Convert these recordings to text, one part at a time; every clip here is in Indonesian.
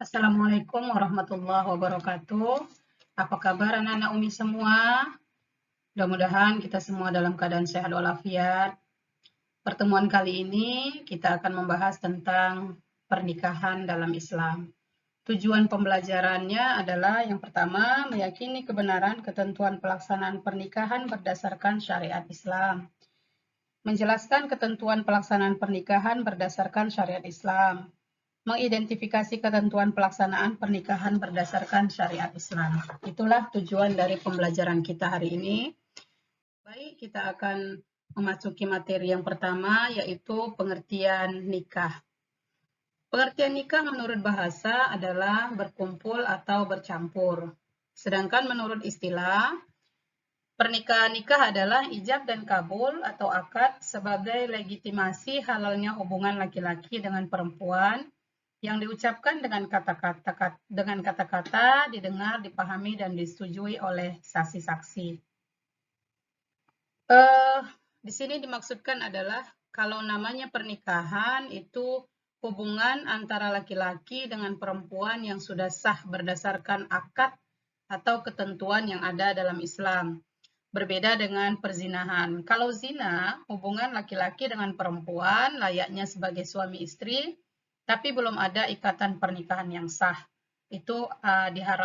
Assalamualaikum warahmatullahi wabarakatuh. Apa kabar anak-anak Umi semua? Mudah-mudahan kita semua dalam keadaan sehat walafiat. Pertemuan kali ini kita akan membahas tentang pernikahan dalam Islam. Tujuan pembelajarannya adalah yang pertama, meyakini kebenaran ketentuan pelaksanaan pernikahan berdasarkan syariat Islam. Menjelaskan ketentuan pelaksanaan pernikahan berdasarkan syariat Islam. Mengidentifikasi ketentuan pelaksanaan pernikahan berdasarkan syariat Islam. Itulah tujuan dari pembelajaran kita hari ini. Baik, kita akan memasuki materi yang pertama, yaitu pengertian nikah. Pengertian nikah menurut bahasa adalah berkumpul atau bercampur. Sedangkan menurut istilah, pernikahan nikah adalah ijab dan kabul atau akad sebagai legitimasi halalnya hubungan laki-laki dengan perempuan yang diucapkan dengan kata-kata didengar, dipahami, dan disetujui oleh saksi-saksi. Di sini dimaksudkan adalah kalau namanya pernikahan itu hubungan antara laki-laki dengan perempuan yang sudah sah berdasarkan akad atau ketentuan yang ada dalam Islam. Berbeda dengan perzinahan. Kalau zina, hubungan laki-laki dengan perempuan layaknya sebagai suami istri, tapi belum ada ikatan pernikahan yang sah. Itu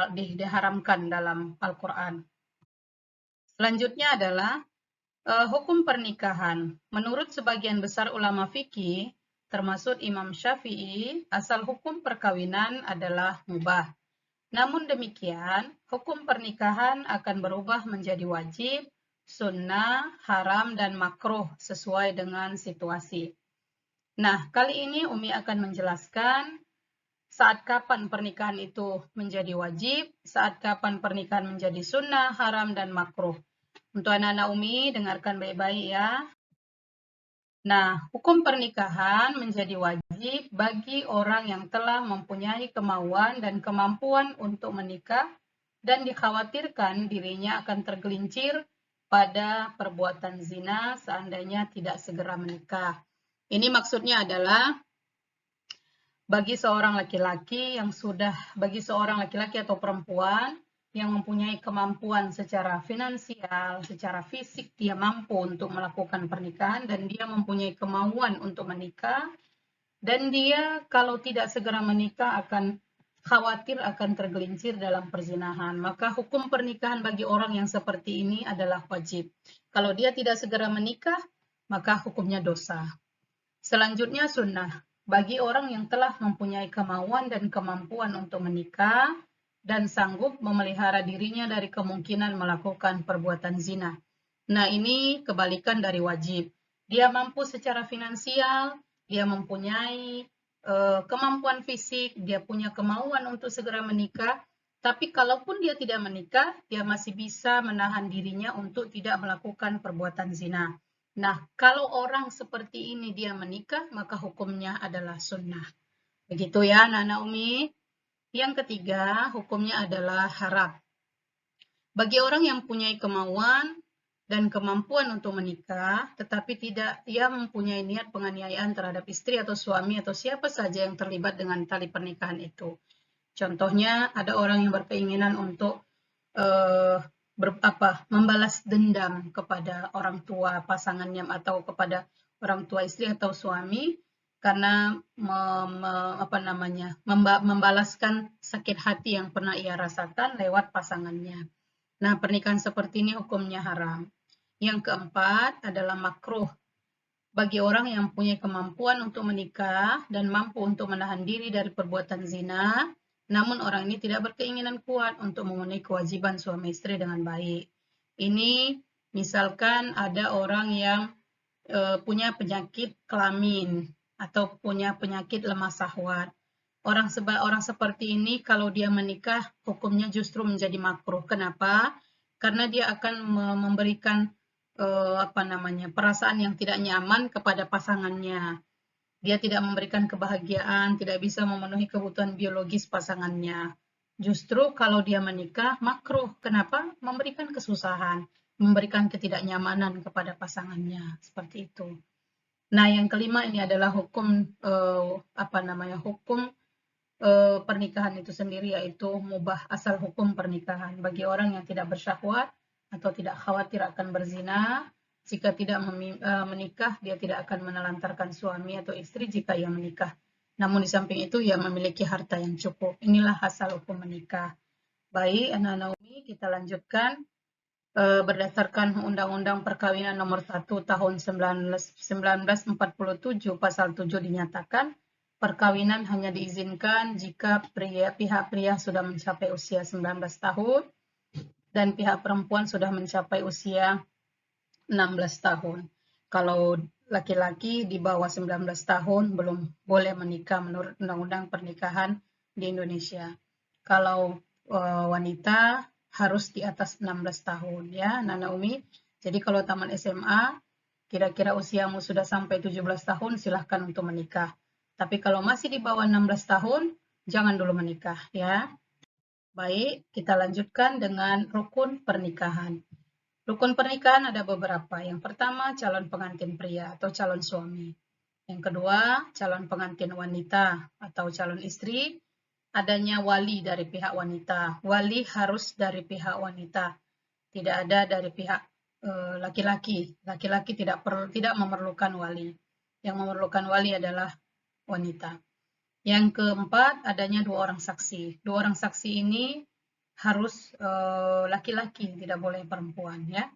diharamkan dalam Al-Quran. Selanjutnya adalah hukum pernikahan. Menurut sebagian besar ulama fikih, termasuk Imam Syafi'i, asal hukum perkawinan adalah mubah. Namun demikian, hukum pernikahan akan berubah menjadi wajib, sunnah, haram, dan makruh sesuai dengan situasi. Nah, kali ini Umi akan menjelaskan saat kapan pernikahan itu menjadi wajib, saat kapan pernikahan menjadi sunnah, haram, dan makruh. Untuk anak-anak Umi, dengarkan baik-baik ya. Nah, hukum pernikahan menjadi wajib bagi orang yang telah mempunyai kemauan dan kemampuan untuk menikah dan dikhawatirkan dirinya akan tergelincir pada perbuatan zina seandainya tidak segera menikah. Ini maksudnya adalah bagi seorang laki-laki atau perempuan yang mempunyai kemampuan secara finansial, secara fisik, dia mampu untuk melakukan pernikahan dan dia mempunyai kemauan untuk menikah, dan dia kalau tidak segera menikah akan khawatir akan tergelincir dalam perzinahan. Maka hukum pernikahan bagi orang yang seperti ini adalah wajib. Kalau dia tidak segera menikah, maka hukumnya dosa. Selanjutnya sunnah. Bagi orang yang telah mempunyai kemauan dan kemampuan untuk menikah dan sanggup memelihara dirinya dari kemungkinan melakukan perbuatan zina. Nah, ini kebalikan dari wajib. Dia mampu secara finansial, dia mempunyai kemampuan fisik, dia punya kemauan untuk segera menikah, tapi kalaupun dia tidak menikah, dia masih bisa menahan dirinya untuk tidak melakukan perbuatan zina. Nah, kalau orang seperti ini dia menikah, maka hukumnya adalah sunnah. Begitu ya, anak-anak Umi. Yang ketiga, hukumnya adalah haram. Bagi orang yang punya kemauan dan kemampuan untuk menikah, tetapi tidak ia mempunyai niat penganiayaan terhadap istri atau suami atau siapa saja yang terlibat dengan tali pernikahan itu. Contohnya, ada orang yang berkeinginan untuk membalas dendam kepada orang tua pasangannya atau kepada orang tua istri atau suami karena membalaskan sakit hati yang pernah ia rasakan lewat pasangannya. Nah, pernikahan seperti ini hukumnya haram. Yang keempat adalah makruh. Bagi orang yang punya kemampuan untuk menikah dan mampu untuk menahan diri dari perbuatan zina, namun orang ini tidak berkeinginan kuat untuk memenuhi kewajiban suami istri dengan baik. Ini misalkan ada orang yang punya penyakit kelamin atau punya penyakit lemah syahwat. Orang seperti ini kalau dia menikah hukumnya justru menjadi makruh. Kenapa? Karena dia akan memberikan perasaan yang tidak nyaman kepada pasangannya. Dia tidak memberikan kebahagiaan, tidak bisa memenuhi kebutuhan biologis pasangannya. Justru kalau dia menikah, makruh. Kenapa? Memberikan kesusahan, memberikan ketidaknyamanan kepada pasangannya. Seperti itu. Nah, yang kelima ini adalah hukum pernikahan itu sendiri, yaitu mubah asal hukum pernikahan bagi orang yang tidak bersyahwat atau tidak khawatir akan berzina. Jika tidak menikah, dia tidak akan menelantarkan suami atau istri jika ia menikah. Namun di samping itu ia memiliki harta yang cukup. Inilah asal hukum menikah. Baik, anak-anak Umi, kita lanjutkan. Berdasarkan Undang-Undang Perkawinan Nomor 1 Tahun 1947 Pasal 7 dinyatakan, perkawinan hanya diizinkan jika pihak pria sudah mencapai usia 19 tahun dan pihak perempuan sudah mencapai usia 16 tahun. Kalau laki-laki di bawah 19 tahun belum boleh menikah menurut Undang-Undang Pernikahan di Indonesia. Kalau wanita harus di atas 16 tahun ya, Nana Umi. Jadi kalau taman SMA, kira-kira usiamu sudah sampai 17 tahun, silahkan untuk menikah. Tapi kalau masih di bawah 16 tahun, jangan dulu menikah ya. Baik, kita lanjutkan dengan rukun pernikahan. Rukun pernikahan ada beberapa. Yang pertama, calon pengantin pria atau calon suami. Yang kedua, calon pengantin wanita atau calon istri. Adanya wali dari pihak wanita. Wali harus dari pihak wanita. Tidak ada dari pihak laki-laki. Laki-laki tidak memerlukan wali. Yang memerlukan wali adalah wanita. Yang keempat, adanya 2 orang saksi. 2 orang saksi ini harus laki-laki, tidak boleh perempuan ya.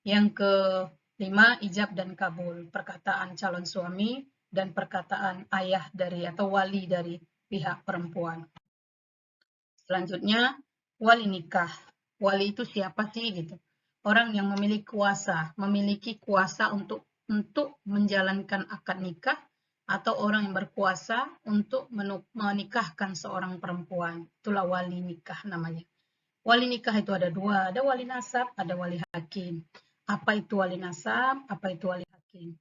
Yang kelima, ijab dan kabul, perkataan calon suami dan perkataan ayah dari atau wali dari pihak perempuan. Selanjutnya, wali nikah. Wali itu siapa sih gitu? Orang yang memiliki kuasa untuk menjalankan akad nikah atau orang yang berkuasa untuk menikahkan seorang perempuan. Itulah wali nikah namanya. Wali nikah itu ada 2, ada wali nasab, ada wali hakim. Apa itu wali nasab? Apa itu wali hakim?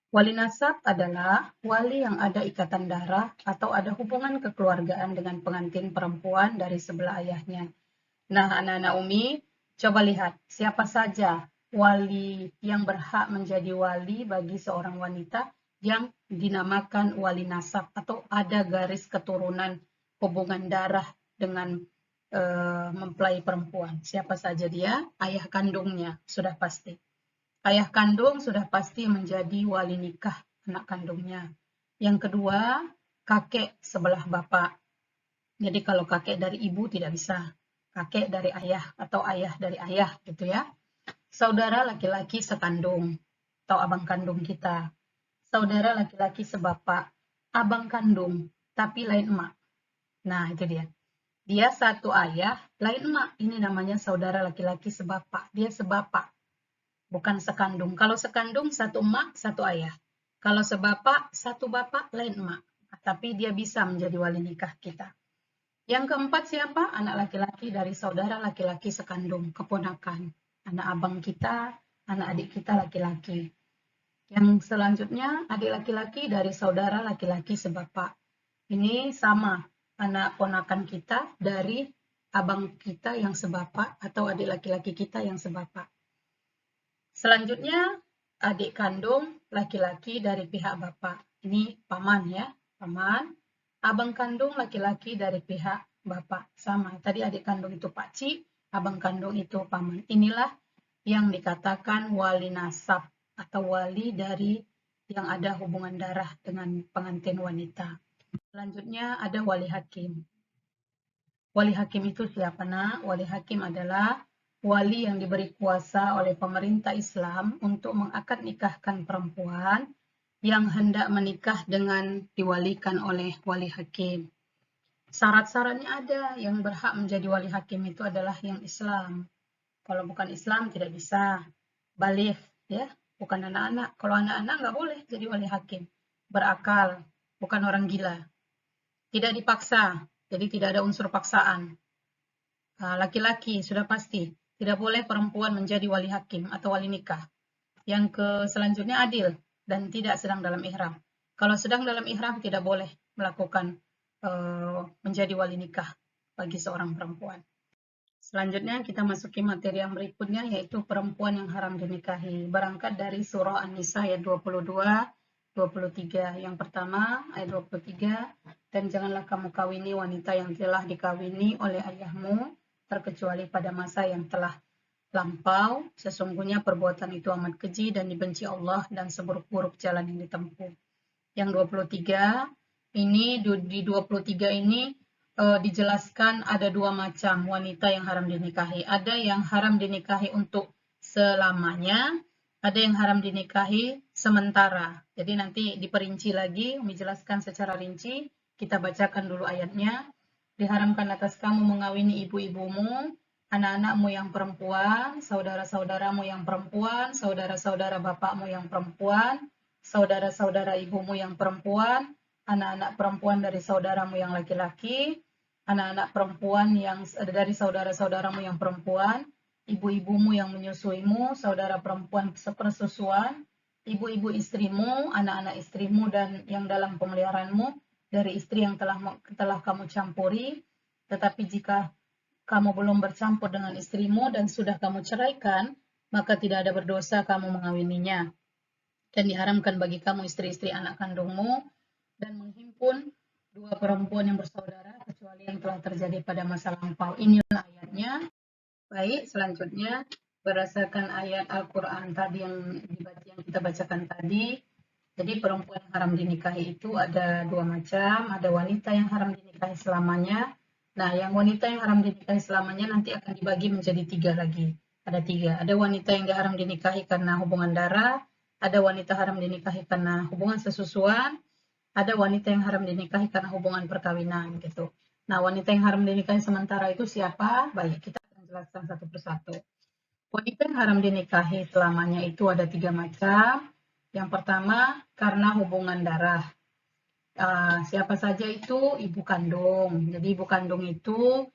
Wali nasab adalah wali yang ada ikatan darah atau ada hubungan kekeluargaan dengan pengantin perempuan dari sebelah ayahnya. Nah, anak-anak Umi, coba lihat siapa saja wali yang berhak menjadi wali bagi seorang wanita yang dinamakan wali nasab atau ada garis keturunan hubungan darah dengan mempelai perempuan. Siapa saja dia? Ayah kandungnya, sudah pasti. Ayah kandung sudah pasti menjadi wali nikah anak kandungnya. Yang kedua, kakek sebelah bapak. Jadi kalau kakek dari ibu tidak bisa. Kakek dari ayah atau ayah dari ayah gitu ya. Saudara laki-laki sekandung atau abang kandung kita. Saudara laki-laki sebapak, abang kandung, tapi lain emak. Nah, itu dia. Dia satu ayah, lain emak. Ini namanya saudara laki-laki sebapak. Dia sebapak, bukan sekandung. Kalau sekandung, satu emak, satu ayah. Kalau sebapak, satu bapak, lain emak. Tapi dia bisa menjadi wali nikah kita. Yang keempat siapa? Anak laki-laki dari saudara laki-laki sekandung, keponakan. Anak abang kita, anak adik kita laki-laki. Yang selanjutnya, adik laki-laki dari saudara laki-laki sebapak. Ini sama, anak ponakan kita dari abang kita yang sebapak atau adik laki-laki kita yang sebapak. Selanjutnya, adik kandung laki-laki dari pihak bapak. Ini paman ya, paman. Abang kandung laki-laki dari pihak bapak. Sama, tadi adik kandung itu pakcik, abang kandung itu paman. Inilah yang dikatakan wali nasab atau wali dari yang ada hubungan darah dengan pengantin wanita. Selanjutnya ada wali hakim. Wali hakim itu siapa nak? Wali hakim adalah wali yang diberi kuasa oleh pemerintah Islam untuk mengakad nikahkan perempuan yang hendak menikah dengan diwalikan oleh wali hakim. Syarat-syaratnya ada, yang berhak menjadi wali hakim itu adalah yang Islam. Kalau bukan Islam tidak bisa. Baligh ya, bukan anak-anak. Kalau anak-anak nggak boleh jadi wali hakim. Berakal, bukan orang gila. Tidak dipaksa, jadi tidak ada unsur paksaan. Laki-laki sudah pasti, tidak boleh perempuan menjadi wali hakim atau wali nikah. Yang selanjutnya adil dan tidak sedang dalam ihram. Kalau sedang dalam ihram tidak boleh melakukan menjadi wali nikah bagi seorang perempuan. Selanjutnya kita masuki materi yang berikutnya, yaitu perempuan yang haram dinikahi. Berangkat dari surah An-Nisa ayat 22, 23. Yang pertama, ayat 23, dan janganlah kamu kawini wanita yang telah dikawini oleh ayahmu, terkecuali pada masa yang telah lampau, sesungguhnya perbuatan itu amat keji dan dibenci Allah dan seburuk-buruk jalan yang ditempuh. Yang 23, ini di 23 ini dijelaskan ada dua macam wanita yang haram dinikahi. Ada yang haram dinikahi untuk selamanya, ada yang haram dinikahi sementara. Jadi nanti diperinci lagi, dijelaskan secara rinci. Kita bacakan dulu ayatnya. Diharamkan atas kamu mengawini ibu-ibumu, anak-anakmu yang perempuan, saudara-saudaramu yang perempuan, saudara-saudara bapakmu yang perempuan, saudara-saudara ibumu yang perempuan, anak-anak perempuan dari saudaramu yang laki-laki, anak-anak perempuan yang dari saudara-saudaramu yang perempuan, ibu-ibumu yang menyusuimu, saudara perempuan sepersusuan, ibu-ibu istrimu, anak-anak istrimu dan yang dalam pemeliharaanmu, dari istri yang telah kamu campuri. Tetapi jika kamu belum bercampur dengan istrimu dan sudah kamu ceraikan, maka tidak ada berdosa kamu mengawininya. Dan diharamkan bagi kamu istri-istri anak kandungmu dan menghimpun dua perempuan yang bersaudara kecuali yang telah terjadi pada masa lampau. Inilah ayatnya. Baik, selanjutnya berdasarkan ayat Al-Quran tadi yang kita bacakan tadi. Jadi perempuan yang haram dinikahi itu ada dua macam. Ada wanita yang haram dinikahi selamanya. Nah, yang wanita yang haram dinikahi selamanya nanti akan dibagi menjadi tiga lagi. Ada tiga. Ada wanita yang haram dinikahi karena hubungan darah. Ada wanita haram dinikahi karena hubungan sesusuan. Ada wanita yang haram dinikahi karena hubungan perkawinan gitu. Nah, wanita yang haram dinikahi sementara itu siapa? Baik, kita akan jelaskan satu persatu. Wanita yang haram dinikahi selamanya itu ada tiga macam. Yang pertama, karena hubungan darah. Siapa saja itu? Ibu kandung. Jadi ibu kandung itu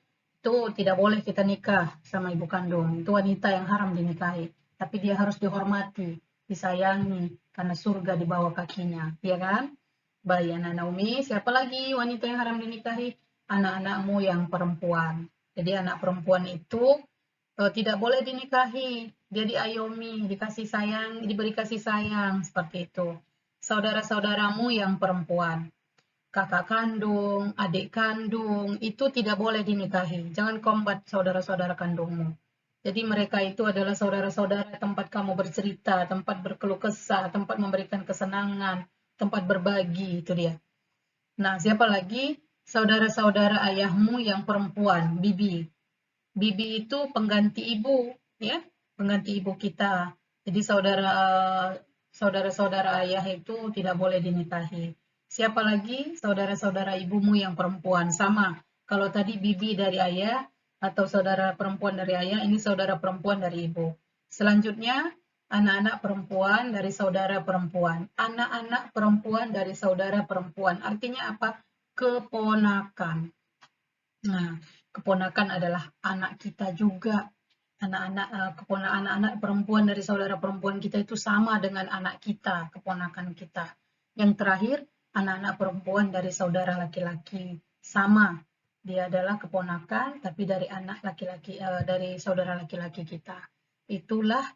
tidak boleh kita nikah sama ibu kandung. Itu wanita yang haram dinikahi. Tapi dia harus dihormati, disayangi, karena surga di bawah kakinya. Ya kan? Bayi anak Naomi, siapa lagi wanita yang haram dinikahi? Anak-anakmu yang perempuan. Jadi anak perempuan itu tidak boleh dinikahi. Dia diayomi, dikasih sayang, diberi kasih sayang, seperti itu. Saudara-saudaramu yang perempuan. Kakak kandung, adik kandung, itu tidak boleh dinikahi. Jangan kombat saudara-saudara kandungmu. Jadi mereka itu adalah saudara-saudara tempat kamu bercerita, tempat berkeluh kesah, tempat memberikan kesenangan, tempat berbagi, itu dia. Nah, siapa lagi? Saudara-saudara ayahmu yang perempuan, bibi. Bibi itu pengganti ibu, ya, pengganti ibu kita. Jadi saudara-saudara ayah itu tidak boleh dinikahi. Siapa lagi? Saudara-saudara ibumu yang perempuan, sama. Kalau tadi bibi dari ayah atau saudara perempuan dari ayah, ini saudara perempuan dari ibu. Selanjutnya, anak-anak perempuan dari saudara perempuan. Anak-anak perempuan dari saudara perempuan. Artinya apa? Keponakan. Nah, keponakan adalah anak kita juga. Anak-anak perempuan dari saudara perempuan kita itu sama dengan anak kita, keponakan kita. Yang terakhir, anak-anak perempuan dari saudara laki-laki. Sama. Dia adalah keponakan, tapi dari anak laki-laki, dari saudara laki-laki kita. Itulah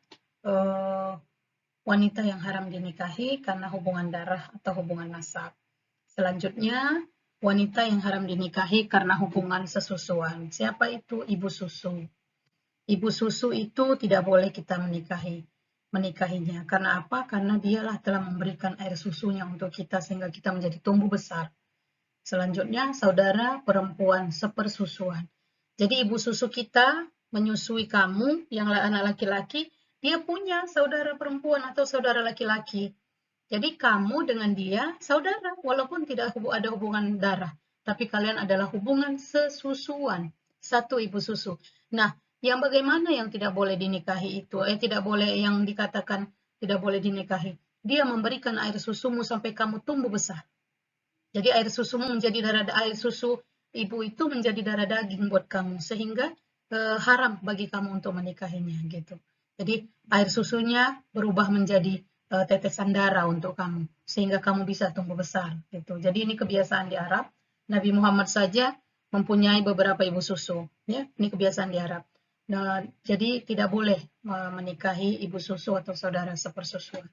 wanita yang haram dinikahi karena hubungan darah atau hubungan nasab. Selanjutnya, wanita yang haram dinikahi karena hubungan sesusuan. Siapa itu? Ibu susu. Ibu susu itu tidak boleh kita menikahinya. Karena apa? Karena dialah telah memberikan air susunya untuk kita sehingga kita menjadi tumbuh besar. Selanjutnya, saudara perempuan sepersusuan. Jadi ibu susu kita menyusui kamu yang anak laki-laki, dia punya saudara perempuan atau saudara laki-laki. Jadi kamu dengan dia saudara, walaupun tidak ada hubungan darah. Tapi kalian adalah hubungan sesusuan. Satu ibu susu. Nah, yang bagaimana yang tidak boleh dinikahi itu? Tidak boleh yang dikatakan tidak boleh dinikahi. Dia memberikan air susumu sampai kamu tumbuh besar. Jadi air susumu menjadi air susu ibu itu menjadi darah daging buat kamu. Sehingga haram bagi kamu untuk menikahinya gitu. Jadi air susunya berubah menjadi tetesan darah untuk kamu sehingga kamu bisa tumbuh besar gitu. Jadi ini kebiasaan di Arab. Nabi Muhammad saja mempunyai beberapa ibu susu, ya. Ini kebiasaan di Arab. Nah, jadi tidak boleh menikahi ibu susu atau saudara sepersusuan.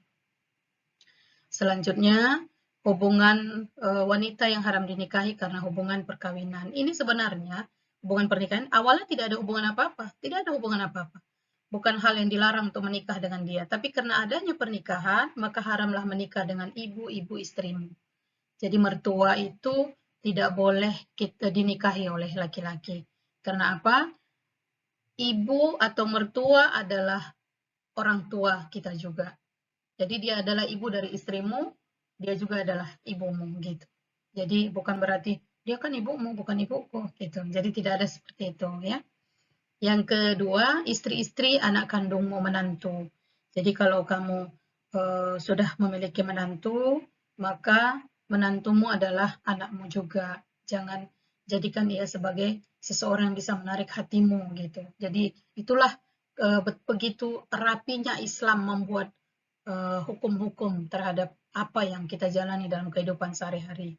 Selanjutnya, hubungan wanita yang haram dinikahi karena hubungan perkawinan. Ini sebenarnya hubungan pernikahan awalnya tidak ada hubungan apa-apa, tidak ada hubungan apa-apa. Bukan hal yang dilarang untuk menikah dengan dia, tapi karena adanya pernikahan, maka haramlah menikah dengan ibu-ibu istrimu. Jadi mertua itu tidak boleh kita dinikahi oleh laki-laki. Karena apa? Ibu atau mertua adalah orang tua kita juga. Jadi dia adalah ibu dari istrimu, dia juga adalah ibumu gitu. Jadi bukan berarti dia kan ibumu, bukan ibuku gitu. Jadi tidak ada seperti itu ya. Yang kedua, istri-istri anak kandungmu menantu. Jadi kalau kamu sudah memiliki menantu, maka menantumu adalah anakmu juga. Jangan jadikan ia sebagai seseorang yang bisa menarik hatimu gitu. Jadi itulah begitu rapinya Islam membuat hukum-hukum terhadap apa yang kita jalani dalam kehidupan sehari-hari.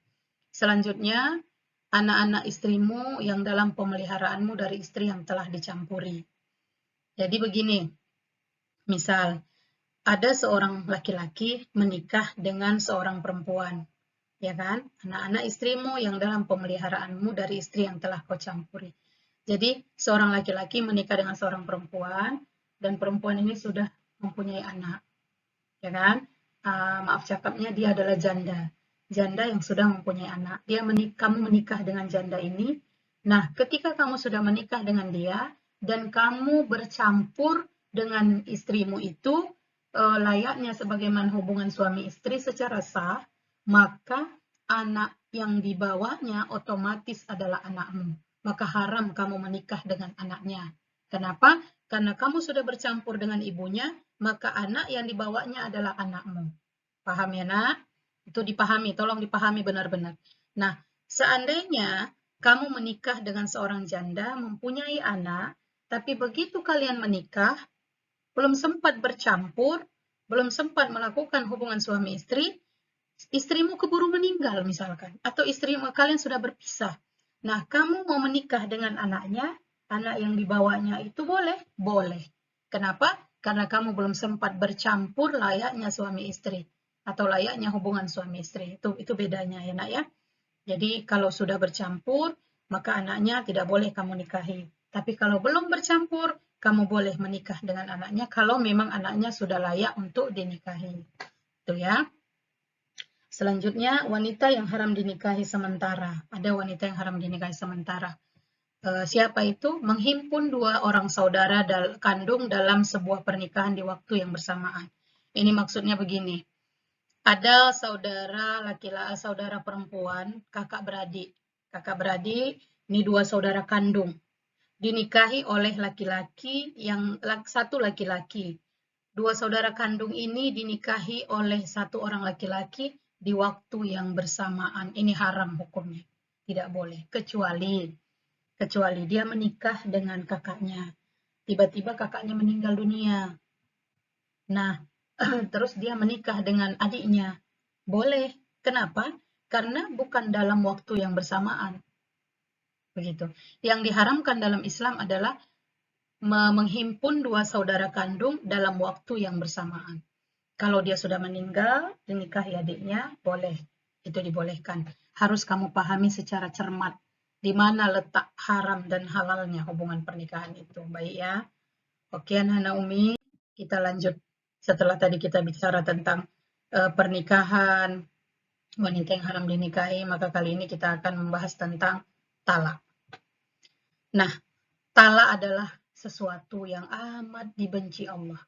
Selanjutnya, anak-anak istrimu yang dalam pemeliharaanmu dari istri yang telah dicampuri. Jadi begini, misal ada seorang laki-laki menikah dengan seorang perempuan, ya kan? Anak-anak istrimu yang dalam pemeliharaanmu dari istri yang telah kau campuri. Jadi seorang laki-laki menikah dengan seorang perempuan dan perempuan ini sudah mempunyai anak, ya kan? Maaf cakapnya dia adalah janda. Janda yang sudah mempunyai anak. Kamu menikah dengan janda ini. Nah, ketika kamu sudah menikah dengan dia dan kamu bercampur dengan istrimu itu layaknya sebagaimana hubungan suami istri secara sah, maka anak yang dibawanya otomatis adalah anakmu. Maka haram kamu menikah dengan anaknya. Kenapa? Karena kamu sudah bercampur dengan ibunya, maka anak yang dibawanya adalah anakmu. Paham ya nak? Itu dipahami, tolong dipahami benar-benar. Nah, seandainya kamu menikah dengan seorang janda, mempunyai anak, tapi begitu kalian menikah, belum sempat bercampur, belum sempat melakukan hubungan suami istri, istrimu keburu meninggal misalkan, atau kalian sudah berpisah. Nah, kamu mau menikah dengan anaknya, anak yang dibawanya itu boleh? Boleh. Kenapa? Karena kamu belum sempat bercampur layaknya suami istri atau layaknya hubungan suami istri. Itu bedanya ya nak ya. Jadi kalau sudah bercampur, maka anaknya tidak boleh kamu nikahi. Tapi kalau belum bercampur, kamu boleh menikah dengan anaknya kalau memang anaknya sudah layak untuk dinikahi. Itu ya. Selanjutnya, wanita yang haram dinikahi sementara. Ada wanita yang haram dinikahi sementara. Siapa itu? Menghimpun dua orang saudara kandung dalam sebuah pernikahan di waktu yang bersamaan. Ini maksudnya begini. Ada saudara laki-laki, saudara perempuan, kakak beradik. Kakak beradik, ini dua saudara kandung. Dinikahi oleh laki-laki yang satu laki-laki. Dua saudara kandung ini dinikahi oleh satu orang laki-laki di waktu yang bersamaan. Ini haram hukumnya. Tidak boleh. Kecuali dia menikah dengan kakaknya. Tiba-tiba kakaknya meninggal dunia. Nah, terus dia menikah dengan adiknya. Boleh. Kenapa? Karena bukan dalam waktu yang bersamaan. Begitu. Yang diharamkan dalam Islam adalah menghimpun dua saudara kandung dalam waktu yang bersamaan. Kalau dia sudah meninggal, dinikahi adiknya, boleh. Itu dibolehkan. Harus kamu pahami secara cermat di mana letak haram dan halalnya hubungan pernikahan itu. Baik ya. Oke anak-anak Umi, kita lanjut. Setelah tadi kita bicara tentang pernikahan, wanita yang haram dinikahi, maka kali ini kita akan membahas tentang talak. Nah, talak adalah sesuatu yang amat dibenci Allah.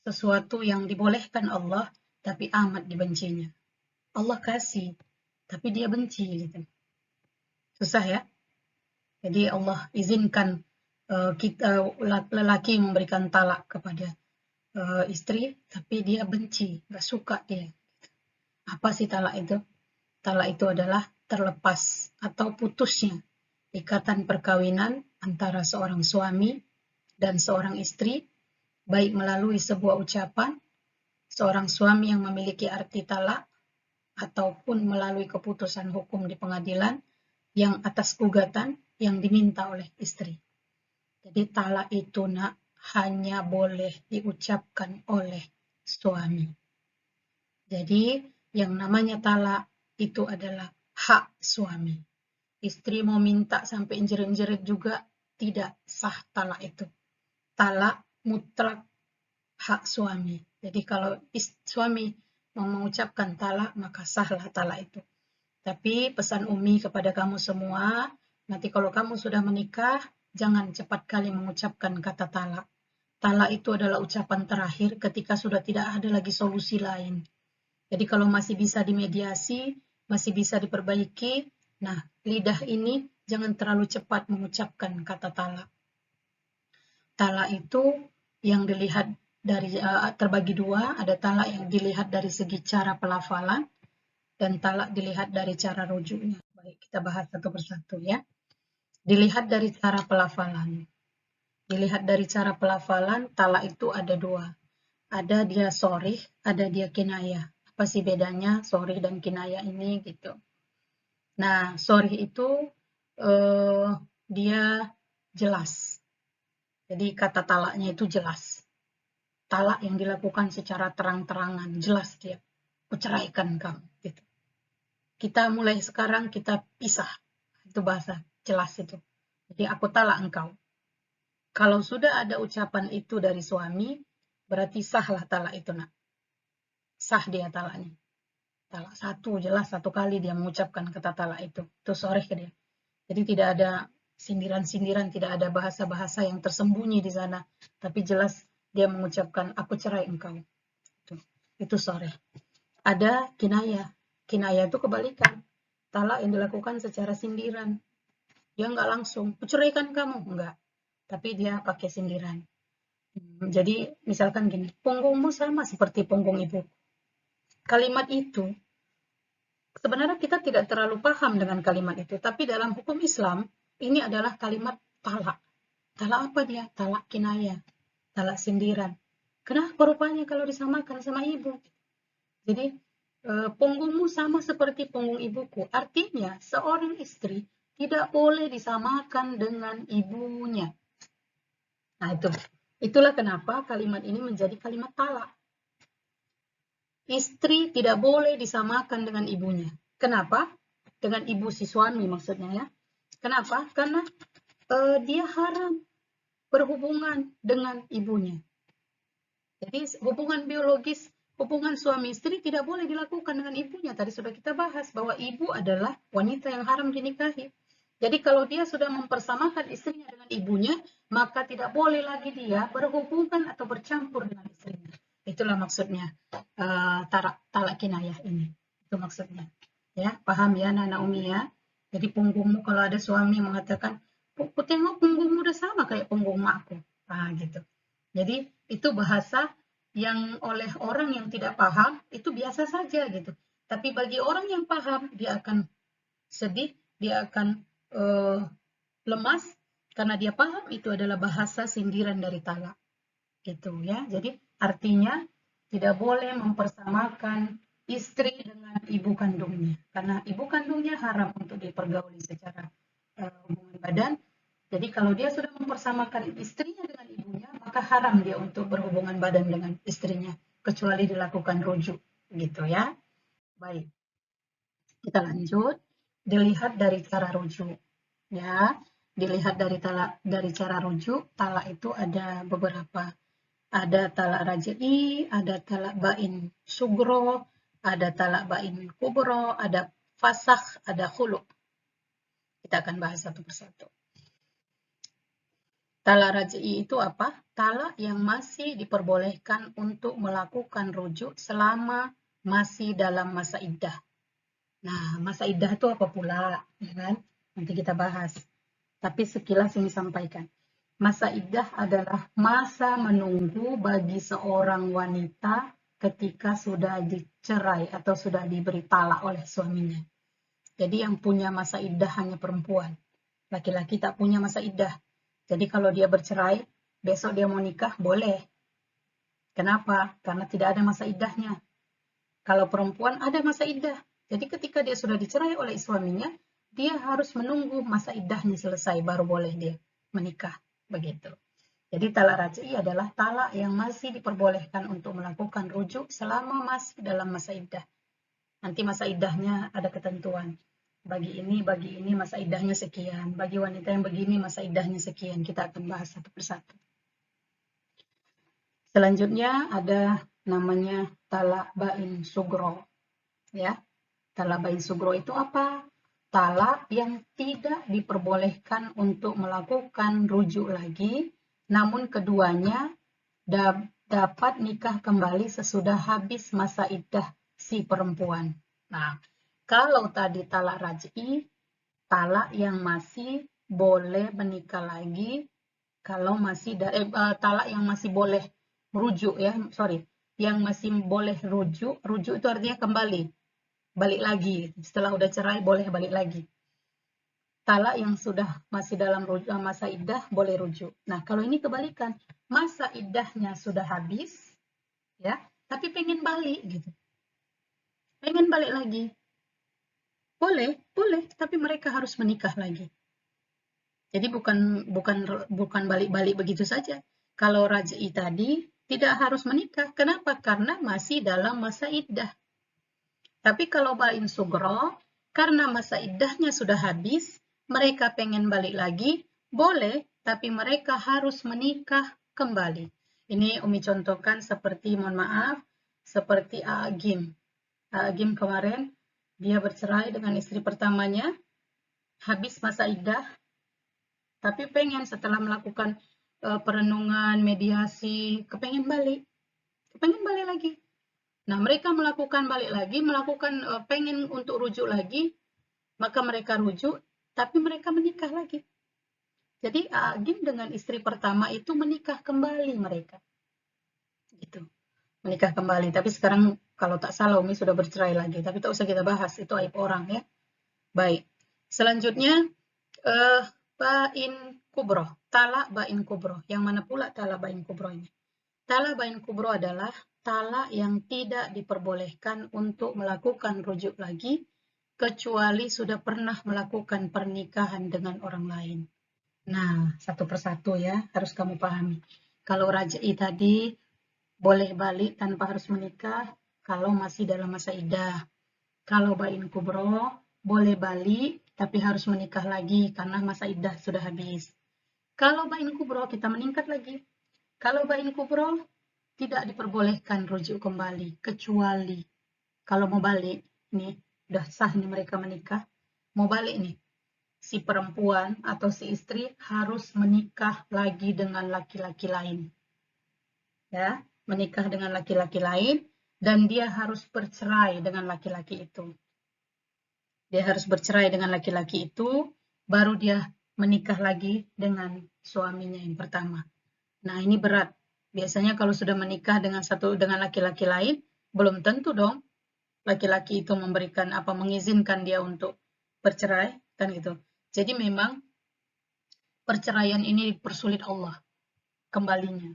Sesuatu yang dibolehkan Allah, tapi amat dibencinya. Allah kasih, tapi dia benci. Gitu. Susah ya? Jadi Allah izinkan lelaki memberikan talak kepada istri, tapi dia benci, nggak suka dia. Apa sih talak itu? Talak itu adalah terlepas atau putusnya ikatan perkawinan antara seorang suami dan seorang istri, baik melalui sebuah ucapan, seorang suami yang memiliki arti talak, ataupun melalui keputusan hukum di pengadilan yang atas gugatan yang diminta oleh istri. Jadi talak itu nak hanya boleh diucapkan oleh suami. Jadi yang namanya talak itu adalah hak suami. Istri mau minta sampai jerit-jerit juga tidak sah talak itu. Talak mutlak hak suami. Jadi kalau suami mau mengucapkan talak, maka sahlah talak itu. Tapi pesan Umi kepada kamu semua, nanti kalau kamu sudah menikah, jangan cepat kali mengucapkan kata talak. Talak itu adalah ucapan terakhir ketika sudah tidak ada lagi solusi lain. Jadi kalau masih bisa dimediasi, masih bisa diperbaiki, nah lidah ini jangan terlalu cepat mengucapkan kata talak. Talak itu yang dilihat dari terbagi dua, ada talak yang dilihat dari segi cara pelafalan dan talak dilihat dari cara rujuknya. Baik, kita bahas satu persatu ya. Dilihat dari cara pelafalan. Dilihat dari cara pelafalan, talak itu ada dua. Ada dia sorih, ada dia kinayah. Apa sih bedanya sorih dan kinayah ini gitu. Nah, sorih itu dia jelas. Jadi kata talaknya itu jelas. Talak yang dilakukan secara terang-terangan, jelas dia. Kuceraikan kamu. Gitu. Kita mulai sekarang kita pisah. Itu bahasa jelas itu. Jadi aku talak engkau. Kalau sudah ada ucapan itu dari suami, berarti sahlah talak itu, nak. Sah dia talaknya. Talak satu, jelas satu kali dia mengucapkan kata talak itu. Itu soreh ke dia. Jadi tidak ada sindiran-sindiran, tidak ada bahasa-bahasa yang tersembunyi di sana. Tapi jelas dia mengucapkan, aku cerai engkau. Itu soreh. Ada kinayah. Kinayah itu kebalikan. Talak yang dilakukan secara sindiran. Dia nggak langsung, kuceraikan kamu. Enggak. Tapi dia pakai sindiran. Jadi misalkan gini, punggungmu sama seperti punggung ibu. Kalimat itu, sebenarnya kita tidak terlalu paham dengan kalimat itu, tapi dalam hukum Islam, ini adalah kalimat talak. Talak apa dia? Talak kinayah, talak sindiran. Kenapa rupanya kalau disamakan sama ibu? Jadi, punggungmu sama seperti punggung ibuku. Artinya, seorang istri tidak boleh disamakan dengan ibunya. Nah, itulah kenapa kalimat ini menjadi kalimat talak. Istri tidak boleh disamakan dengan ibunya. Kenapa? Dengan ibu si suami maksudnya ya. Kenapa? Karena dia haram berhubungan dengan ibunya. Jadi hubungan biologis, hubungan suami istri tidak boleh dilakukan dengan ibunya. Tadi sudah kita bahas bahwa ibu adalah wanita yang haram dinikahi. Jadi kalau dia sudah mempersamakan istrinya dengan ibunya, maka tidak boleh lagi dia berhubungan atau bercampur dengan istrinya. Itulah maksudnya talak kinayah ini. Itu maksudnya. Ya, paham ya Nana Umi ya? Jadi punggungmu kalau ada suami mengatakan, "Ku tengok punggungmu udah sama kayak punggung makku." Ah gitu. Jadi itu bahasa yang oleh orang yang tidak paham itu biasa saja gitu. Tapi bagi orang yang paham dia akan sedih, dia akan lemas karena dia paham itu adalah bahasa sindiran dari talak. Gitu ya. Jadi artinya tidak boleh mempersamakan istri dengan ibu kandungnya karena ibu kandungnya haram untuk dipergauli secara hubungan badan. Jadi kalau dia sudah mempersamakan istrinya dengan ibunya, maka haram dia untuk berhubungan badan dengan istrinya kecuali dilakukan rujuk gitu ya. Baik. Kita lanjut. Dilihat dari cara rujuk. Ya, dilihat dari cara rujuk, talak itu ada beberapa. Ada talak raj'i, ada talak bain sugro, ada talak bain kubro, ada fasakh, ada khulu'. Kita akan bahas satu persatu. Talak raj'i itu apa? Talak yang masih diperbolehkan untuk melakukan rujuk selama masih dalam masa iddah. Nah, masa iddah itu apa pula? Ya kan? Nanti kita bahas. Tapi sekilas ini sampaikan. Masa iddah adalah masa menunggu bagi seorang wanita ketika sudah dicerai atau sudah diberi talak oleh suaminya. Jadi yang punya masa iddah hanya perempuan. Laki-laki tak punya masa iddah. Jadi kalau dia bercerai, besok dia mau nikah, boleh. Kenapa? Karena tidak ada masa iddahnya. Kalau perempuan ada masa iddah. Jadi ketika dia sudah dicerai oleh suaminya, dia harus menunggu masa iddahnya selesai, baru boleh dia menikah. Begitu. Jadi talak raj'i adalah talak yang masih diperbolehkan untuk melakukan rujuk selama masih dalam masa iddah. Nanti masa iddahnya ada ketentuan. Bagi ini masa iddahnya sekian. Bagi wanita yang begini masa iddahnya sekian. Kita akan bahas satu persatu. Selanjutnya ada namanya talak bain sugro. Ya, talak bain sugro itu apa? Talak yang tidak diperbolehkan untuk melakukan rujuk lagi, namun keduanya dapat nikah kembali sesudah habis masa iddah si perempuan. Nah, kalau tadi talak raj'i, talak yang masih boleh menikah lagi, kalau masih talak yang masih boleh rujuk ya, yang masih boleh rujuk itu artinya kembali, balik lagi. Setelah udah cerai boleh balik lagi. Talak yang sudah masih dalam masa iddah boleh rujuk. Nah, kalau ini kebalikan, masa iddahnya sudah habis, ya, tapi pengen balik gitu. Pengen balik lagi. Boleh, tapi mereka harus menikah lagi. Jadi bukan balik-balik begitu saja. Kalau raj'i tadi tidak harus menikah. Kenapa? Karena masih dalam masa iddah. Tapi kalau bain sugro, karena masa iddahnya sudah habis, mereka pengen balik lagi, boleh, tapi mereka harus menikah kembali. Ini Umi contohkan seperti, mohon maaf, seperti Agim. Agim kemarin, dia bercerai dengan istri pertamanya, habis masa iddah, tapi pengen setelah melakukan perenungan, mediasi, kepengen balik lagi. Nah, mereka melakukan balik lagi, pengen untuk rujuk lagi, maka mereka rujuk, tapi mereka menikah lagi. Jadi Agim dengan istri pertama itu menikah kembali mereka. Gitu. Menikah kembali. Tapi sekarang kalau tak salah Umi sudah bercerai lagi. Tapi tak usah kita bahas, itu aib orang ya. Baik. Selanjutnya bain kubro. Talak bain kubro. Yang mana pula talak bain kubro ini? Talak bain kubro adalah talak yang tidak diperbolehkan untuk melakukan rujuk lagi, kecuali sudah pernah melakukan pernikahan dengan orang lain. Nah, satu persatu ya, harus kamu pahami. Kalau raj'i tadi, boleh balik tanpa harus menikah, kalau masih dalam masa iddah. Kalau bain kubro, boleh balik, tapi harus menikah lagi, karena masa iddah sudah habis. Kalau bain kubro, kita meningkat lagi. Kalau bain kubro, tidak diperbolehkan rujuk kembali, kecuali kalau mau balik, nih, udah sah nih mereka menikah, mau balik nih, si perempuan atau si istri harus menikah lagi dengan laki-laki lain. Ya, menikah dengan laki-laki lain dan dia harus bercerai dengan laki-laki itu. Dia harus bercerai dengan laki-laki itu, baru dia menikah lagi dengan suaminya yang pertama. Nah, ini berat. Biasanya kalau sudah menikah dengan laki-laki lain, belum tentu dong laki-laki itu mengizinkan dia untuk bercerai, kan gitu. Jadi memang perceraian ini dipersulit Allah kembalinya.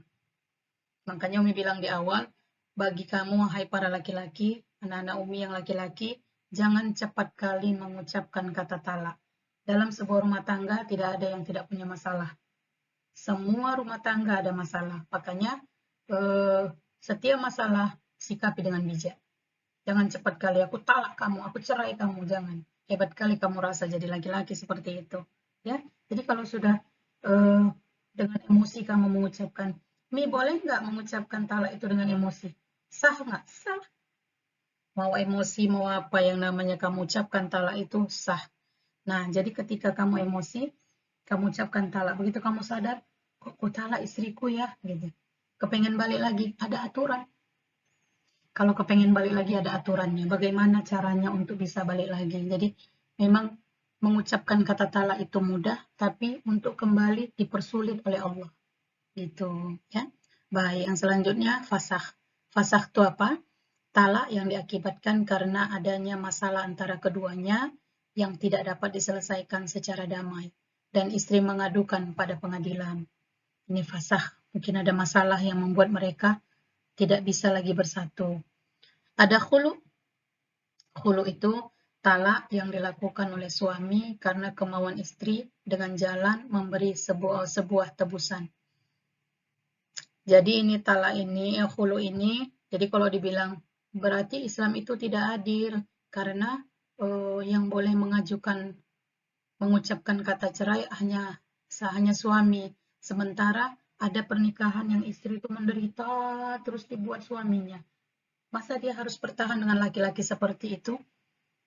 Makanya Umi bilang di awal, bagi kamu wahai para laki-laki, anak-anak Umi yang laki-laki, jangan cepat kali mengucapkan kata talak. Dalam sebuah rumah tangga tidak ada yang tidak punya masalah. Semua rumah tangga ada masalah. Makanya setiap masalah sikapi dengan bijak. Jangan cepat kali aku talak kamu, aku cerai kamu, jangan. Hebat kali kamu rasa jadi laki-laki seperti itu. Ya, jadi kalau sudah dengan emosi kamu mengucapkan, Mi boleh nggak mengucapkan talak itu dengan emosi? Sah nggak? Sah. Mau emosi, mau apa yang namanya kamu ucapkan talak itu sah. Nah, jadi ketika kamu emosi, kamu ucapkan talak, begitu kamu sadar, kok aku talak istriku ya, gitu. Kepengen balik lagi, ada aturan. Kalau kepengen balik lagi ada aturannya, bagaimana caranya untuk bisa balik lagi. Jadi memang mengucapkan kata talak itu mudah, tapi untuk kembali dipersulit oleh Allah. Gitu ya. Baik, yang selanjutnya fasakh. Fasakh itu apa? Talak yang diakibatkan karena adanya masalah antara keduanya yang tidak dapat diselesaikan secara damai dan istri mengadukan pada pengadilan. Ini fasakh. Mungkin ada masalah yang membuat mereka tidak bisa lagi bersatu. Ada khulu. Khulu itu talak yang dilakukan oleh suami karena kemauan istri dengan jalan memberi sebuah tebusan. Jadi ini talak ini, khulu ini, jadi kalau dibilang berarti Islam itu tidak adil karena yang boleh mengucapkan kata cerai hanya suami. Sementara ada pernikahan yang istri itu menderita terus dibuat suaminya. Masa dia harus bertahan dengan laki-laki seperti itu?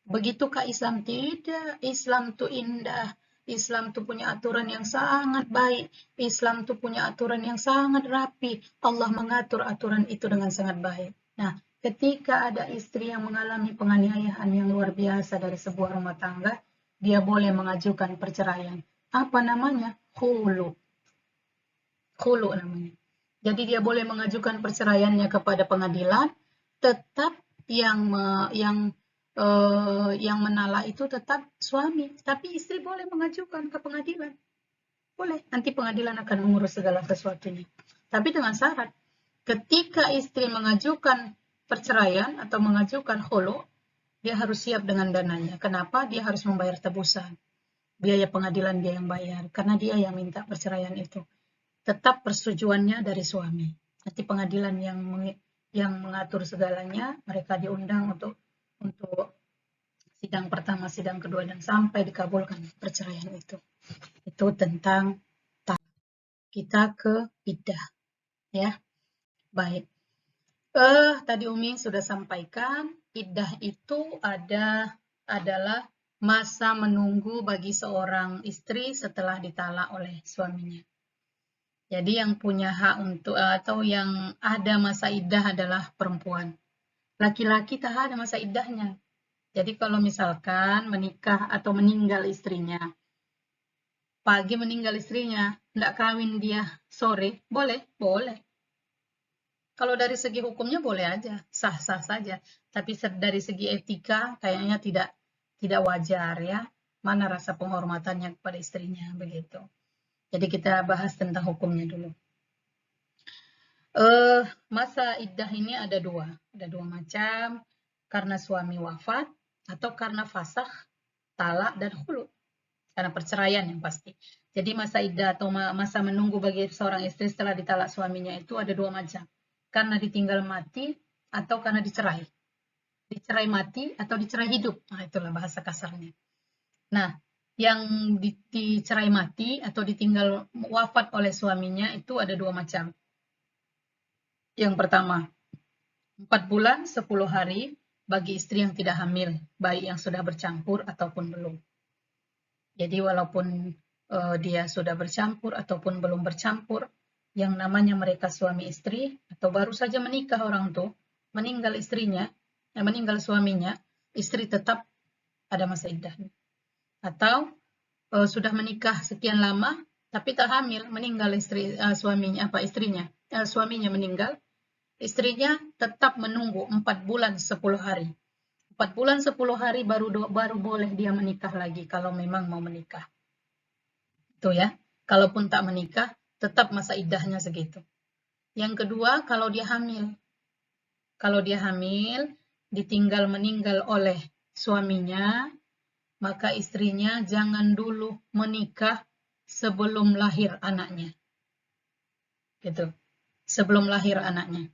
Begitukah Islam? Tidak. Islam itu indah. Islam itu punya aturan yang sangat baik. Islam itu punya aturan yang sangat rapi. Allah mengatur aturan itu dengan sangat baik. Nah, ketika ada istri yang mengalami penganiayaan yang luar biasa dari sebuah rumah tangga, dia boleh mengajukan perceraian. Apa namanya? Khulu. Khulu namanya. Jadi dia boleh mengajukan perceraiannya kepada pengadilan, tetap yang menolak itu tetap suami, tapi istri boleh mengajukan ke pengadilan. Boleh, nanti pengadilan akan mengurus segala sesuatunya. Tapi dengan syarat, ketika istri mengajukan perceraian atau mengajukan khulu, dia harus siap dengan dananya. Kenapa? Dia harus membayar tebusan. Biaya pengadilan dia yang bayar, karena dia yang minta perceraian itu. Tetap persetujuannya dari suami. Nanti pengadilan yang mengatur segalanya, mereka diundang untuk sidang pertama, sidang kedua, dan sampai dikabulkan perceraian itu. Itu tentang kita ke iddah, ya. Baik. Tadi Umi sudah sampaikan, iddah itu adalah masa menunggu bagi seorang istri setelah ditalak oleh suaminya. Jadi yang punya hak untuk atau yang ada masa iddah adalah perempuan. Laki-laki tak ada masa iddahnya. Jadi kalau misalkan menikah atau meninggal istrinya, pagi meninggal istrinya, tidak kawin dia sore, boleh? Boleh. Kalau dari segi hukumnya boleh aja, sah-sah saja. Tapi dari segi etika kayaknya tidak wajar ya. Mana rasa penghormatannya kepada istrinya begitu. Jadi kita bahas tentang hukumnya dulu. Masa iddah ini ada dua macam, karena suami wafat atau karena fasakh, talak dan khulu, karena perceraian yang pasti. Jadi masa iddah atau masa menunggu bagi seorang istri setelah ditalak suaminya itu ada dua macam, karena ditinggal mati atau karena dicerai. Dicerai mati atau dicerai hidup, nah itulah bahasa kasarnya. Nah, yang dicerai mati atau ditinggal wafat oleh suaminya itu ada dua macam. Yang pertama, 4 bulan 10 hari bagi istri yang tidak hamil, baik yang sudah bercampur ataupun belum. Jadi walaupun dia sudah bercampur ataupun belum bercampur, yang namanya mereka suami istri atau baru saja menikah orang tuh, meninggal suaminya, istri tetap ada masa iddahnya. Atau sudah menikah sekian lama tapi tak hamil, meninggal suaminya meninggal, istrinya tetap menunggu 4 bulan 10 hari. 4 bulan 10 hari baru boleh dia menikah lagi kalau memang mau menikah. Itu ya. Kalaupun tak menikah, tetap masa iddahnya segitu. Yang kedua, kalau dia hamil. Kalau dia hamil, ditinggal meninggal oleh suaminya, maka istrinya jangan dulu menikah sebelum lahir anaknya. Gitu. Sebelum lahir anaknya.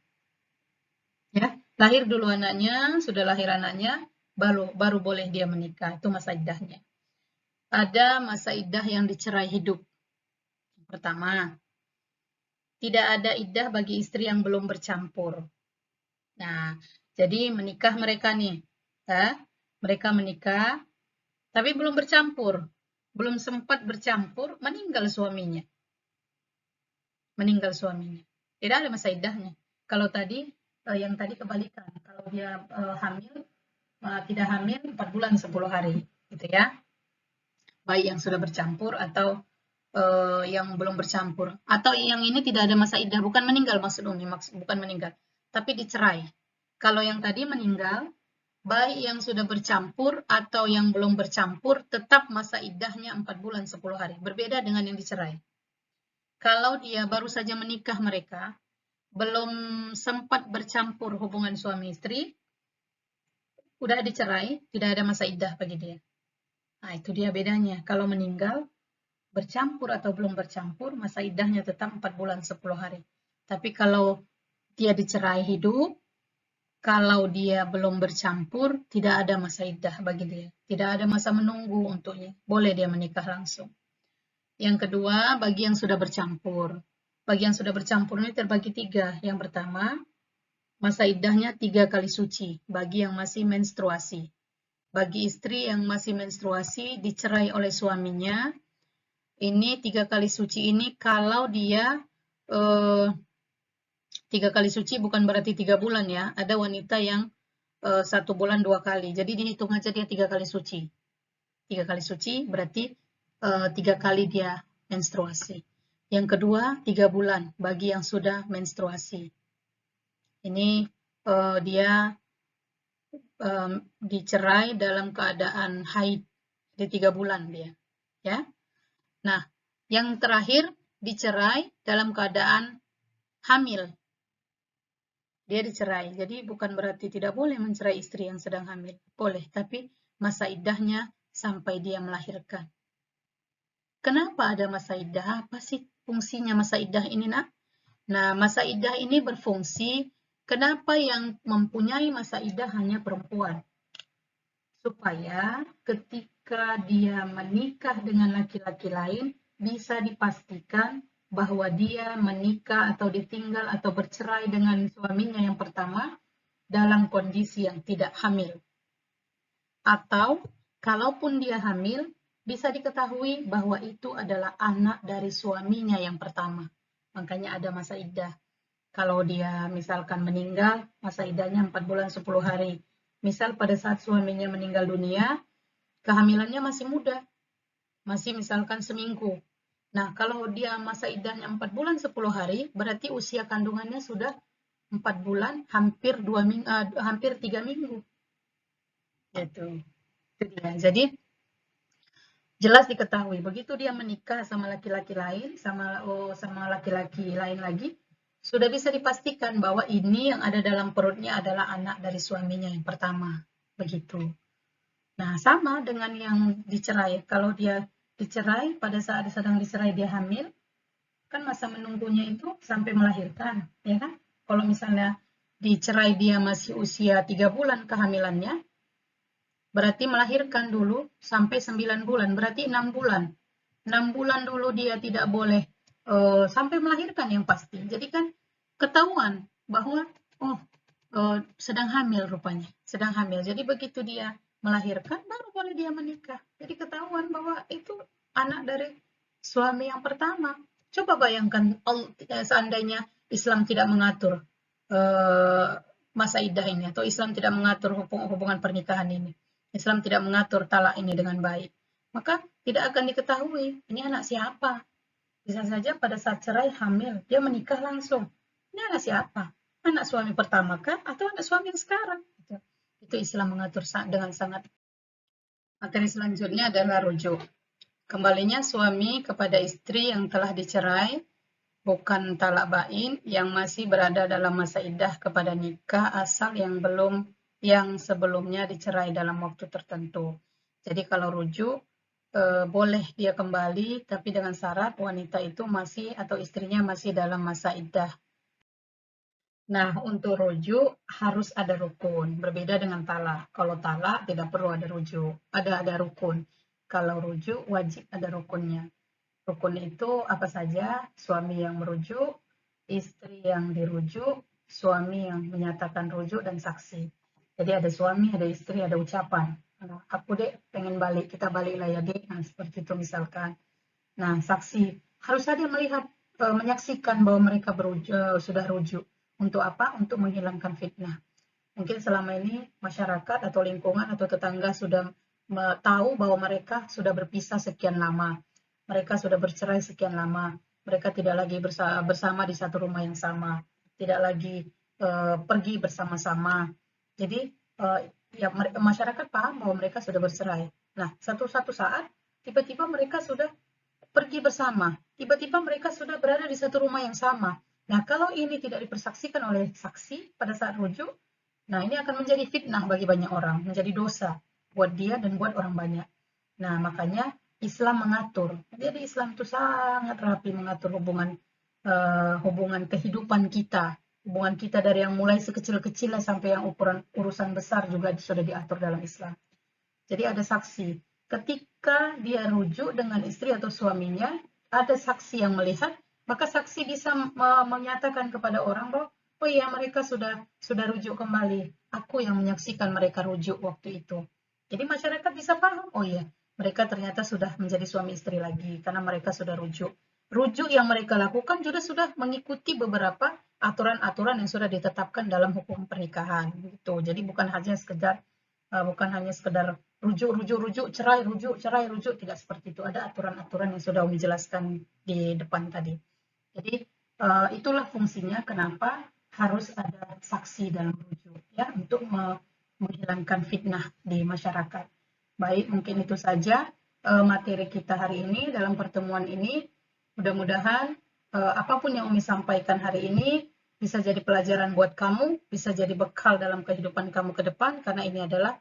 Ya, lahir dulu anaknya, sudah lahir anaknya, baru boleh dia menikah. Itu masa iddahnya. Ada masa iddah yang dicerai hidup. Pertama, tidak ada iddah bagi istri yang belum bercampur. Nah, jadi menikah mereka nih. Mereka menikah, tapi belum bercampur. Belum sempat bercampur, meninggal suaminya. Tidak ada masa iddahnya. Kalau tadi, yang tadi kebalikan. Kalau dia tidak hamil 4 bulan 10 hari. Gitu ya. Baik yang sudah bercampur atau yang belum bercampur. Atau yang ini tidak ada masa iddah. Bukan meninggal maksud Umi. Bukan meninggal. Tapi dicerai. Kalau yang tadi meninggal, baik yang sudah bercampur atau yang belum bercampur, tetap masa iddahnya 4 bulan 10 hari. Berbeda dengan yang dicerai. Kalau dia baru saja menikah mereka, belum sempat bercampur hubungan suami istri, udah dicerai, tidak ada masa iddah bagi dia. Nah, itu dia bedanya. Kalau meninggal, bercampur atau belum bercampur, masa iddahnya tetap 4 bulan 10 hari. Tapi kalau dia dicerai hidup, kalau dia belum bercampur, tidak ada masa iddah bagi dia. Tidak ada masa menunggu untuknya. Boleh dia menikah langsung. Yang kedua, bagi yang sudah bercampur. Bagi yang sudah bercampur ini terbagi 3. Yang pertama, masa iddahnya 3 kali suci bagi yang masih menstruasi. Bagi istri yang masih menstruasi dicerai oleh suaminya, ini 3 kali suci ini kalau dia 3 kali suci bukan berarti 3 bulan ya. Ada wanita yang 1 bulan 2 kali. Jadi dihitung aja dia 3 kali suci. 3 kali suci berarti 3 kali dia menstruasi. Yang kedua, 3 bulan bagi yang sudah menstruasi. Ini dia dicerai dalam keadaan haid. Di 3 bulan dia. Ya. Nah, yang terakhir dicerai dalam keadaan hamil. Dia dicerai. Jadi bukan berarti tidak boleh mencerai istri yang sedang hamil. Boleh, tapi masa iddahnya sampai dia melahirkan. Kenapa ada masa iddah? Apa sih fungsinya masa iddah ini, nak? Nah, masa iddah ini berfungsi kenapa yang mempunyai masa iddah hanya perempuan? Supaya ketika dia menikah dengan laki-laki lain, bisa dipastikan bahwa dia menikah atau ditinggal atau bercerai dengan suaminya yang pertama dalam kondisi yang tidak hamil. Atau kalaupun dia hamil, bisa diketahui bahwa itu adalah anak dari suaminya yang pertama. Makanya ada masa iddah. Kalau dia misalkan meninggal, masa iddahnya 4 bulan 10 hari. Misal pada saat suaminya meninggal dunia, kehamilannya masih muda. Masih misalkan seminggu. Nah, kalau dia masa iddahnya 4 bulan 10 hari, berarti usia kandungannya sudah 4 bulan, hampir 3 minggu. Gitu. Itu dia. Jadi, jelas diketahui, begitu dia menikah sama laki-laki lain, sama laki-laki lain lagi, sudah bisa dipastikan bahwa ini yang ada dalam perutnya adalah anak dari suaminya yang pertama. Begitu. Nah, sama dengan yang dicerai. Kalau dia dicerai, pada saat sedang dicerai dia hamil, kan masa menunggunya itu sampai melahirkan, ya kan? Kalau misalnya dicerai dia masih usia 3 bulan kehamilannya, berarti melahirkan dulu sampai 9 bulan, berarti 6 bulan. 6 bulan dulu dia tidak boleh sampai melahirkan yang pasti. Jadi kan ketahuan bahwa sedang hamil rupanya, sedang hamil. Jadi begitu dia melahirkan baru boleh dia menikah. Jadi ketahuan bahwa itu anak dari suami yang pertama. Coba bayangkan seandainya Islam tidak mengatur masa iddah ini atau Islam tidak mengatur hubungan pernikahan ini. Islam tidak mengatur talak ini dengan baik. Maka tidak akan diketahui ini anak siapa. Bisa saja pada saat cerai hamil, dia menikah langsung. Ini anak siapa? Anak suami pertama kah atau anak suami yang sekarang? Itu Islam mengatur dengan sangat. Materi selanjutnya adalah rujuk. Kembalinya suami kepada istri yang telah dicerai, bukan talak bain, yang masih berada dalam masa iddah kepada nikah asal yang sebelumnya dicerai dalam waktu tertentu. Jadi kalau rujuk, boleh dia kembali, tapi dengan syarat wanita itu masih atau istrinya masih dalam masa iddah. Nah, untuk rujuk harus ada rukun, berbeda dengan talak. Kalau talak tidak perlu ada rujuk, ada rukun. Kalau rujuk wajib ada rukunnya. Rukun itu apa saja? Suami yang merujuk, istri yang dirujuk, suami yang menyatakan rujuk, dan saksi. Jadi ada suami, ada istri, ada ucapan. Nah, aku dek pengen balik, kita baliklah ya dek. Nah, seperti itu misalkan. Nah, saksi harus ada melihat, menyaksikan bahwa mereka sudah rujuk. Untuk apa? Untuk menghilangkan fitnah. Mungkin selama ini masyarakat atau lingkungan atau tetangga sudah tahu bahwa mereka sudah berpisah sekian lama. Mereka sudah bercerai sekian lama. Mereka tidak lagi bersama di satu rumah yang sama. Tidak lagi pergi bersama-sama. Jadi ya masyarakat paham bahwa mereka sudah bercerai. Nah, satu saat tiba-tiba mereka sudah pergi bersama. Tiba-tiba mereka sudah berada di satu rumah yang sama. Nah, kalau ini tidak dipersaksikan oleh saksi pada saat rujuk, nah ini akan menjadi fitnah bagi banyak orang, menjadi dosa buat dia dan buat orang banyak. Nah, makanya Islam mengatur. Jadi Islam itu sangat rapi mengatur hubungan hubungan kehidupan kita. Hubungan kita dari yang mulai sekecil-kecilnya sampai yang urusan besar juga sudah diatur dalam Islam. Jadi ada saksi. Ketika dia rujuk dengan istri atau suaminya, ada saksi yang melihat, maka saksi bisa menyatakan kepada orang bahwa oh iya mereka sudah rujuk kembali. Aku yang menyaksikan mereka rujuk waktu itu. Jadi masyarakat bisa paham, oh iya mereka ternyata sudah menjadi suami istri lagi karena mereka sudah rujuk. Rujuk yang mereka lakukan juga sudah mengikuti beberapa aturan-aturan yang sudah ditetapkan dalam hukum pernikahan gitu. Jadi bukan hanya sekedar rujuk, cerai, rujuk, tidak seperti itu. Ada aturan-aturan yang sudah Umi jelaskan di depan tadi. Jadi itulah fungsinya kenapa harus ada saksi dalam rujuk ya untuk menghilangkan fitnah di masyarakat. Baik, mungkin itu saja materi kita hari ini dalam pertemuan ini. Mudah-mudahan apapun yang Umi sampaikan hari ini bisa jadi pelajaran buat kamu, bisa jadi bekal dalam kehidupan kamu ke depan, karena ini adalah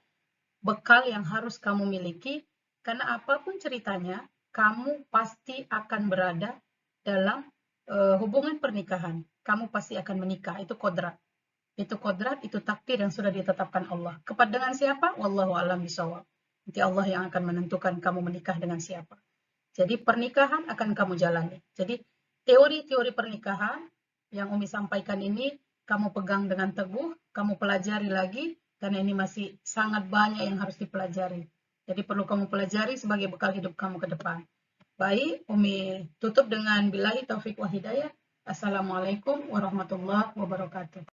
bekal yang harus kamu miliki, karena apapun ceritanya, kamu pasti akan berada dalam hubungan pernikahan. Kamu pasti akan menikah, itu kodrat. Itu kodrat, itu takdir yang sudah ditetapkan Allah. Kepada dengan siapa? Wallahu a'lam bishawab. Nanti Allah yang akan menentukan kamu menikah dengan siapa. Jadi pernikahan akan kamu jalani. Jadi teori-teori pernikahan yang Umi sampaikan ini kamu pegang dengan teguh, kamu pelajari lagi, karena ini masih sangat banyak yang harus dipelajari. Jadi perlu kamu pelajari sebagai bekal hidup kamu ke depan. Baik, Umi tutup dengan billahi taufik wa hidayah. Assalamualaikum warahmatullahi wabarakatuh.